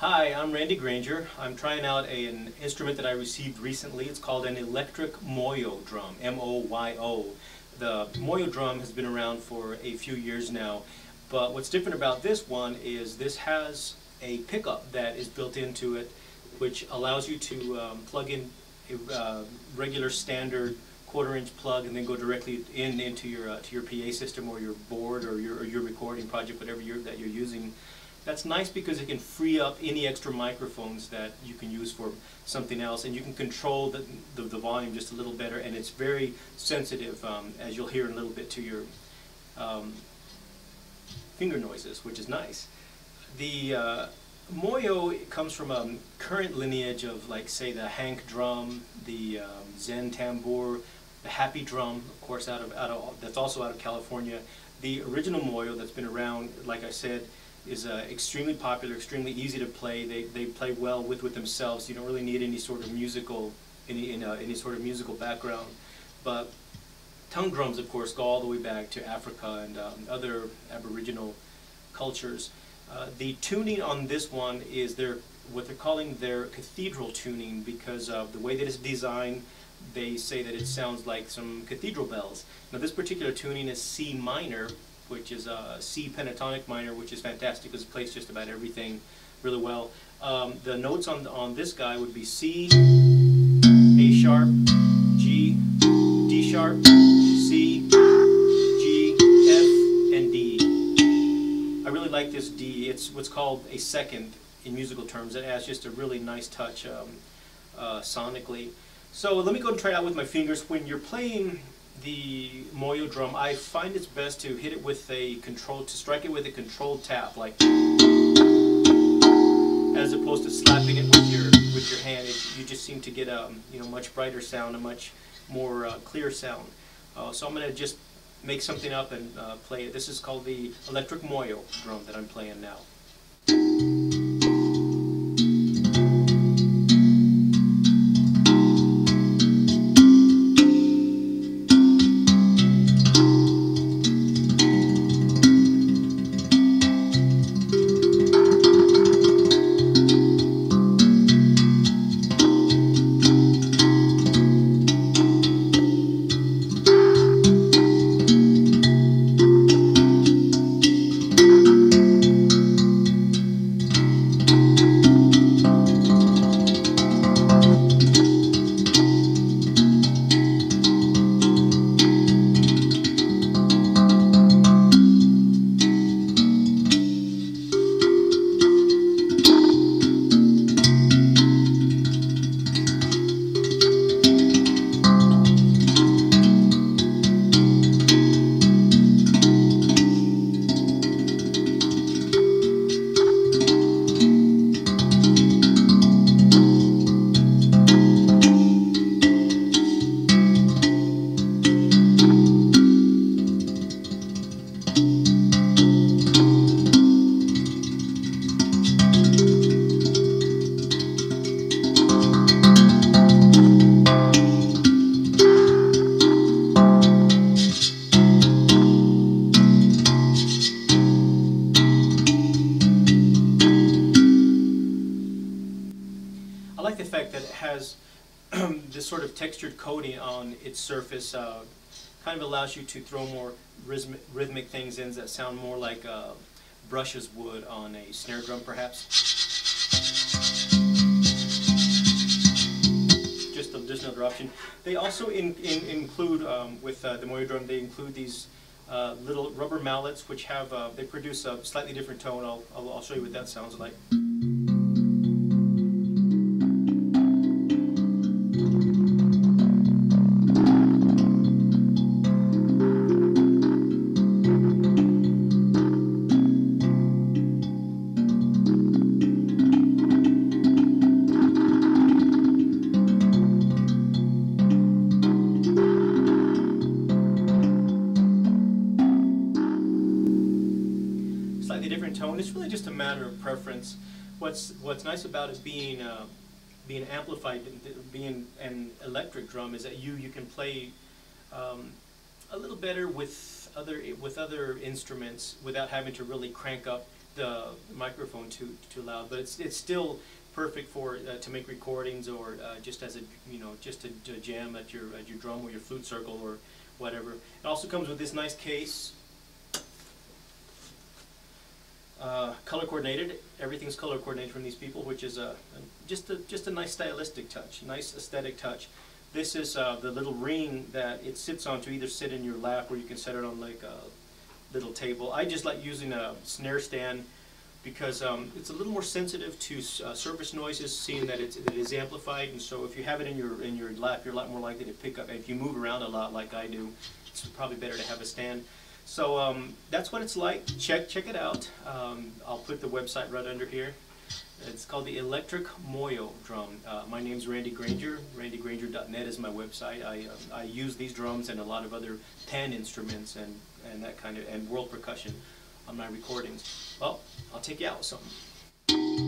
Hi, I'm Randy Granger. I'm trying out an instrument that I received recently. It's called an electric Moyo Drum, M-O-Y-O. The Moyo Drum has been around for a few years now, but what's different about this one is this has a pickup that is built into it, which allows you to plug in a regular standard quarter-inch plug and then go directly into your to your PA system or your board or your recording project, whatever that you're using. That's nice because it can free up any extra microphones that you can use for something else, and you can control the volume just a little better, and it's very sensitive, as you'll hear in a little bit, to your finger noises, which is nice. The Moyo comes from a current lineage of, like, say, the Hank drum, the Zen tambour, the Happy drum, of course, that's also out of California. The original Moyo that's been around, like I said, is extremely popular, extremely easy to play. They play well with themselves. You don't really need any sort of musical background. But tongue drums, of course, go all the way back to Africa and other Aboriginal cultures. The tuning on this one is what they're calling their Cathedral tuning, because of the way that it's designed. They say that it sounds like some cathedral bells. Now, this particular tuning is C minor, which is a C pentatonic minor, which is fantastic because it plays just about everything really well. The notes on this guy would be C, A sharp, G, D sharp, C, G, F, and D. I really like this D. It's what's called a second in musical terms. It adds just a really nice touch sonically. So let me go and try it out with my fingers. When you're playing the Moyo drum, I find it's best to hit it with to strike it with a controlled tap, like, as opposed to slapping it with your hand. You just seem to get a much brighter sound, a much more clear sound. So I'm going to just make something up and play it. This is called the electric Moyo drum that I'm playing now. I like the fact that it has this sort of textured coating on its surface. Kind of allows you to throw more rhythmic things in that sound more like brushes would on a snare drum, perhaps. Just another option. They also include, with the Moyo drum, they include these little rubber mallets, which have they produce a slightly different tone. I'll show you what that sounds like. Different tone. It's really just a matter of preference. What's nice about it being amplified, being an electric drum, is that you can play a little better with other instruments without having to really crank up the microphone too loud, but it's still perfect for to make recordings, or just as a just to jam at your drum or your flute circle or whatever. It also comes with this nice case, color coordinated. Everything's color coordinated from these people, which is just a nice stylistic touch, nice aesthetic touch. This is the little ring that it sits on to either sit in your lap, or you can set it on like a little table. I just like using a snare stand because it's a little more sensitive to surface noises, seeing that it is amplified. And so if you have it in your lap, you're a lot more likely to pick up. And if you move around a lot like I do, it's probably better to have a stand. So that's what it's like. Check it out. I'll put the website right under here. It's called the Electric Moyo Drum. My name's Randy Granger. RandyGranger.net is my website. I use these drums and a lot of other pan instruments and that kind of, and world percussion on my recordings. Well, I'll take you out with something.